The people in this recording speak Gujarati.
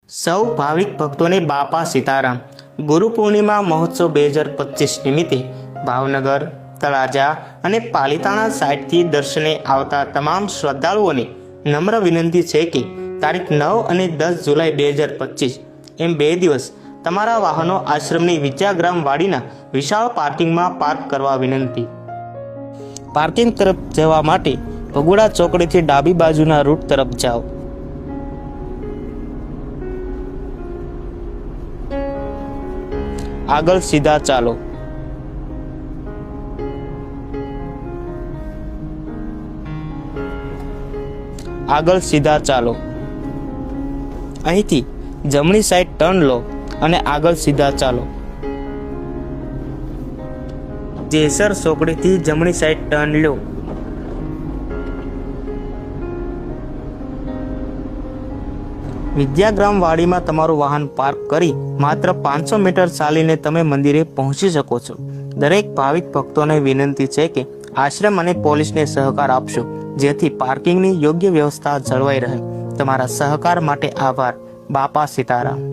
સૌ ભાવિક ભક્તોને બાપા સીતારામ ગુરુ પૂર્ણિમા મહોત્સવ 2025 નિમિત્તે ભાવનગર, તળાજા અને પાલિતાણા સાઇટથી દર્શને આવતા તમામ શ્રદ્ધાળુઓને નમ્ર વિનંતી છે કે તારીખ 9 અને 10 જુલાઈ 2025 એમ 2 દિવસ તમારા વાહનો આશ્રમની વિદ્યાગ્રામ વાડીના વિશાળ પાર્કિંગમાં પાર્ક કરવા વિનંતી। પાર્કિંગ તરફ જવા માટે ભગોડા ચોકડીથી ડાબી બાજુના રૂટ તરફ જાઓ। આગળ સીધા ચાલો। આગળ સીધા ચાલો। અહીંથી જમણી સાઈડ ટર્ન લો અને આગળ સીધા ચાલો। જેસર ચોકડીથી જમણી સાઈડ ટર્ન લો। વિદ્યાગ્રામ વાડીમાં તમારું વાહન પાર્ક કરી માત્ર 500 મીટર ચાલીને તમે મંદિરે પહોંચી શકો છો। દરેક ભાવિક ભક્તોને વિનંતી છે કે આશ્રમ અને પોલીસને સહકાર આપશો, જેથી પાર્કિંગની યોગ્ય વ્યવસ્થા જળવાઈ રહે। તમારા સહકાર માટે આભાર। બાપા સીતારામ।